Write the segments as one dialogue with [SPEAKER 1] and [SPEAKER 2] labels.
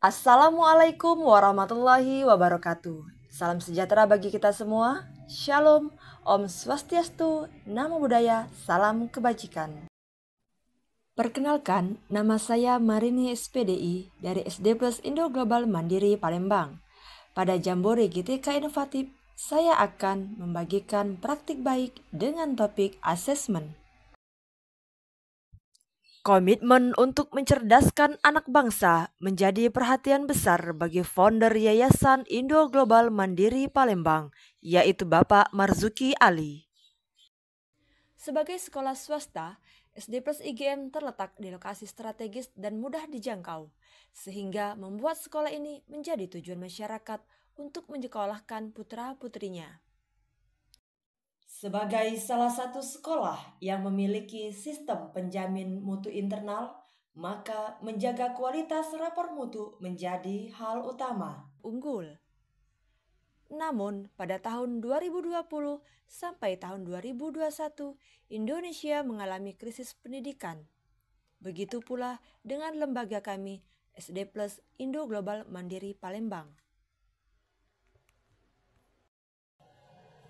[SPEAKER 1] Assalamualaikum warahmatullahi wabarakatuh. Salam sejahtera bagi kita semua. Shalom, Om Swastiastu, Namo Buddhaya, salam kebajikan. Perkenalkan, nama saya Marini SPDI dari SD Plus Indo Global Mandiri Palembang. Pada Jambore GTK Inovatif, saya akan membagikan praktik baik dengan topik asesmen. Komitmen untuk mencerdaskan anak bangsa menjadi perhatian besar bagi founder Yayasan Indo Global Mandiri Palembang, yaitu Bapak Marzuki Ali. Sebagai sekolah swasta, SD Plus IGM terletak di lokasi strategis dan mudah dijangkau, sehingga membuat sekolah ini menjadi tujuan masyarakat untuk menyekolahkan putra-putrinya. Sebagai salah satu sekolah yang memiliki sistem penjamin mutu internal, maka menjaga kualitas rapor mutu menjadi hal utama. Unggul. Namun, pada tahun 2020 sampai tahun 2021, Indonesia mengalami krisis pendidikan. Begitu pula dengan lembaga kami, SD Plus Indo Global Mandiri Palembang.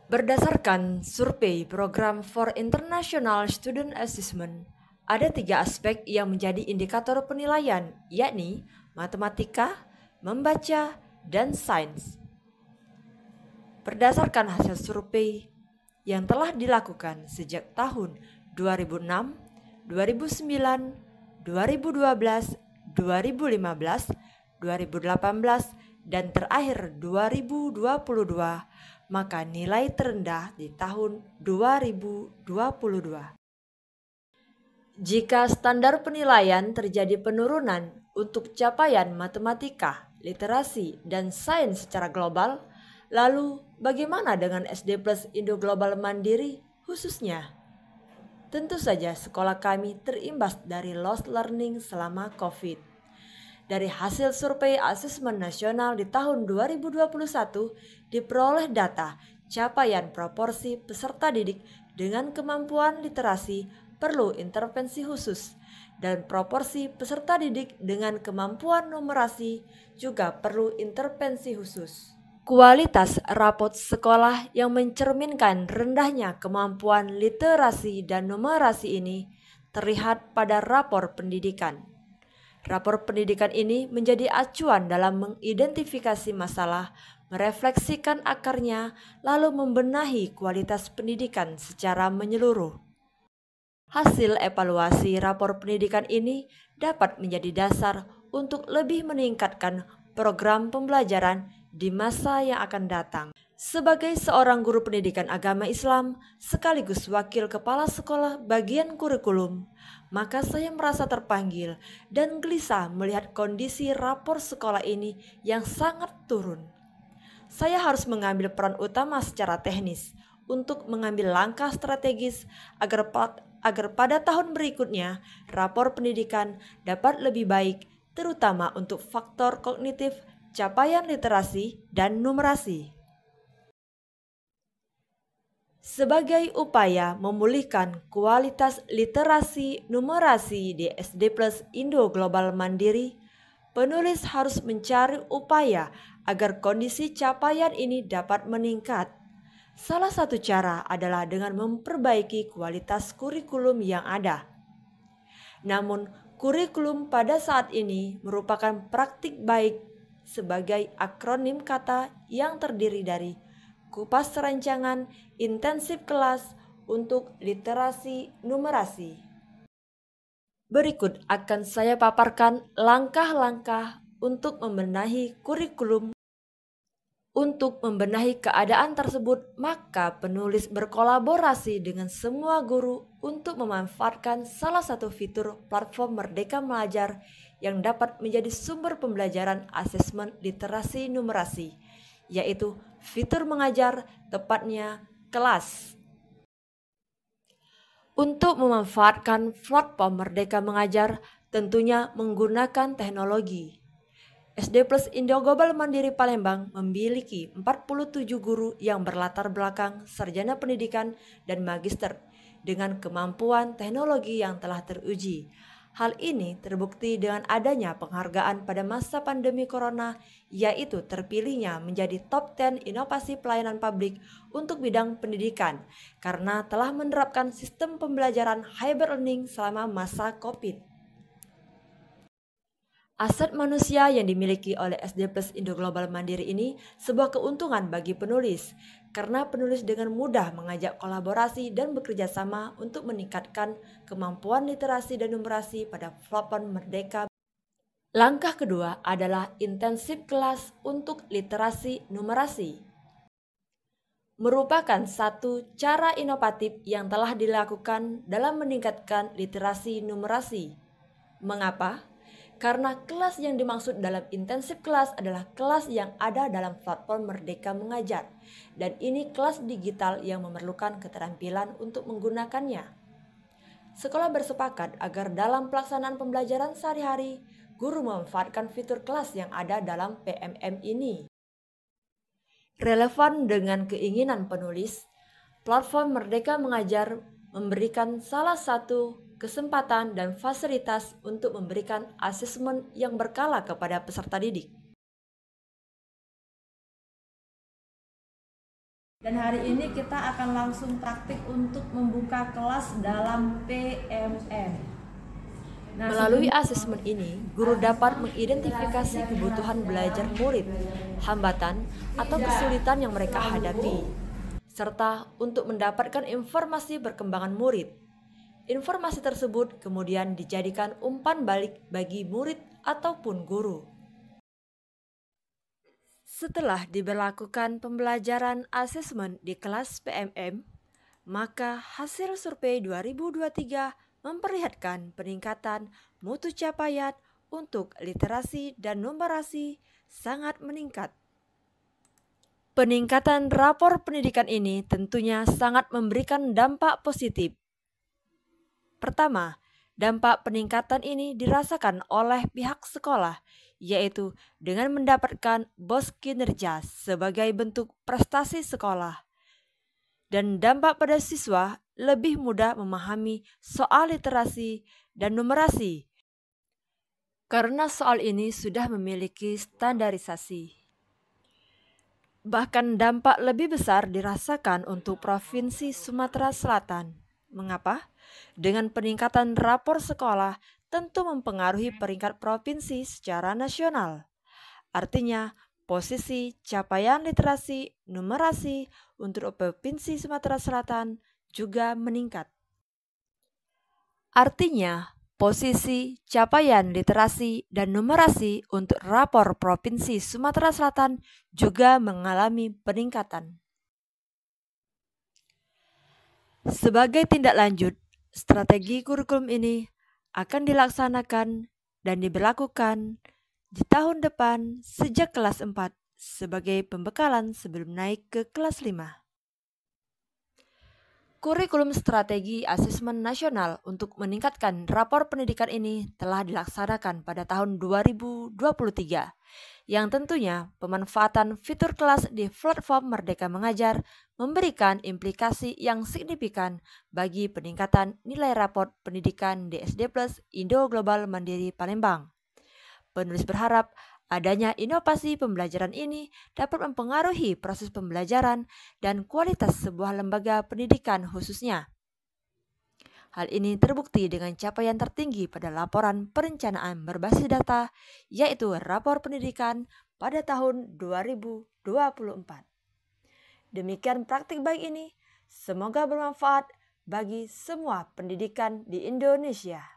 [SPEAKER 1] Berdasarkan survei Program for International Student Assessment, ada 3 aspek yang menjadi indikator penilaian, yakni matematika, membaca, dan sains. Berdasarkan hasil survei yang telah dilakukan sejak tahun 2006, 2009, 2012, 2015, 2018, dan terakhir 2022, maka nilai terendah di tahun 2022. Jika standar penilaian terjadi penurunan untuk capaian matematika, literasi, dan sains secara global, lalu bagaimana dengan SD Plus Indo Global Mandiri khususnya? Tentu saja sekolah kami terimbas dari lost learning selama COVID. Dari hasil survei asesmen nasional di tahun 2021 diperoleh data capaian proporsi peserta didik dengan kemampuan literasi perlu intervensi khusus dan proporsi peserta didik dengan kemampuan numerasi juga perlu intervensi khusus. Kualitas rapot sekolah yang mencerminkan rendahnya kemampuan literasi dan numerasi ini terlihat pada rapor pendidikan. Rapor pendidikan ini menjadi acuan dalam mengidentifikasi masalah, merefleksikan akarnya, lalu membenahi kualitas pendidikan secara menyeluruh. Hasil evaluasi rapor pendidikan ini dapat menjadi dasar untuk lebih meningkatkan program pembelajaran di masa yang akan datang. Sebagai seorang guru pendidikan agama Islam sekaligus wakil kepala sekolah bagian kurikulum, maka saya merasa terpanggil dan gelisah melihat kondisi rapor sekolah ini yang sangat turun. Saya harus mengambil peran utama secara teknis untuk mengambil langkah strategis agar pada tahun berikutnya rapor pendidikan dapat lebih baik, terutama untuk faktor kognitif, capaian literasi, dan numerasi. Sebagai upaya memulihkan kualitas literasi numerasi di SD Plus Indo Global Mandiri, penulis harus mencari upaya agar kondisi capaian ini dapat meningkat. Salah satu cara adalah dengan memperbaiki kualitas kurikulum yang ada. Namun, kurikulum pada saat ini merupakan praktik baik sebagai akronim kata yang terdiri dari kupas rancangan intensif kelas untuk literasi numerasi. Berikut akan saya paparkan langkah-langkah untuk membenahi kurikulum. Untuk membenahi keadaan tersebut, maka penulis berkolaborasi dengan semua guru untuk memanfaatkan salah satu fitur platform Merdeka Belajar yang dapat menjadi sumber pembelajaran asesmen literasi numerasi, yaitu fitur mengajar, tepatnya kelas. Untuk memanfaatkan platform Merdeka Mengajar, tentunya menggunakan teknologi. SD Plus Indo Global Mandiri Palembang memiliki 47 guru yang berlatar belakang sarjana pendidikan dan magister dengan kemampuan teknologi yang telah teruji. Hal ini terbukti dengan adanya penghargaan pada masa pandemi corona, yaitu terpilihnya menjadi top 10 inovasi pelayanan publik untuk bidang pendidikan karena telah menerapkan sistem pembelajaran hybrid learning selama masa COVID. Aset manusia yang dimiliki oleh SD Plus Indo Global Mandiri ini sebuah keuntungan bagi penulis, karena penulis dengan mudah mengajak kolaborasi dan bekerja sama untuk meningkatkan kemampuan literasi dan numerasi pada platform Merdeka. Langkah kedua adalah intensif kelas untuk literasi numerasi. Merupakan satu cara inovatif yang telah dilakukan dalam meningkatkan literasi numerasi. Mengapa? Karena kelas yang dimaksud dalam intensif kelas adalah kelas yang ada dalam platform Merdeka Mengajar, dan ini kelas digital yang memerlukan keterampilan untuk menggunakannya. Sekolah bersepakat agar dalam pelaksanaan pembelajaran sehari-hari, guru memanfaatkan fitur kelas yang ada dalam PMM ini. Relevan dengan keinginan penulis, platform Merdeka Mengajar memberikan salah satu kesempatan dan fasilitas untuk memberikan asesmen yang berkala kepada peserta didik. Dan hari ini kita akan langsung praktik untuk membuka kelas dalam PMM. Melalui asesmen ini, guru dapat mengidentifikasi kebutuhan belajar murid, hambatan atau kesulitan yang mereka hadapi, serta untuk mendapatkan informasi perkembangan murid. Informasi tersebut kemudian dijadikan umpan balik bagi murid ataupun guru. Setelah diberlakukan pembelajaran asesmen di kelas PMM, maka hasil survei 2023 memperlihatkan peningkatan mutu capaian untuk literasi dan numerasi sangat meningkat. Peningkatan rapor pendidikan ini tentunya sangat memberikan dampak positif. Pertama, dampak peningkatan ini dirasakan oleh pihak sekolah, yaitu dengan mendapatkan BOS kinerja sebagai bentuk prestasi sekolah. Dan dampak pada siswa lebih mudah memahami soal literasi dan numerasi, karena soal ini sudah memiliki standarisasi. Bahkan dampak lebih besar dirasakan untuk Provinsi Sumatera Selatan. Mengapa? Dengan peningkatan rapor sekolah tentu mempengaruhi peringkat provinsi secara nasional. Artinya, posisi capaian literasi numerasi untuk Provinsi Sumatera Selatan juga meningkat. Artinya, posisi capaian literasi dan numerasi untuk rapor Provinsi Sumatera Selatan juga mengalami peningkatan. Sebagai tindak lanjut, strategi kurikulum ini akan dilaksanakan dan diberlakukan di tahun depan sejak kelas 4 sebagai pembekalan sebelum naik ke kelas 5. Kurikulum Strategi Asesmen Nasional untuk meningkatkan rapor pendidikan ini telah dilaksanakan pada tahun 2023, yang tentunya pemanfaatan fitur kelas di platform Merdeka Mengajar memberikan implikasi yang signifikan bagi peningkatan nilai rapor pendidikan di SD Plus Indo Global Mandiri Palembang. Penulis berharap adanya inovasi pembelajaran ini dapat mempengaruhi proses pembelajaran dan kualitas sebuah lembaga pendidikan khususnya. Hal ini terbukti dengan capaian tertinggi pada laporan perencanaan berbasis data, yaitu rapor pendidikan pada tahun 2024. Demikian praktik baik ini, semoga bermanfaat bagi semua pendidikan di Indonesia.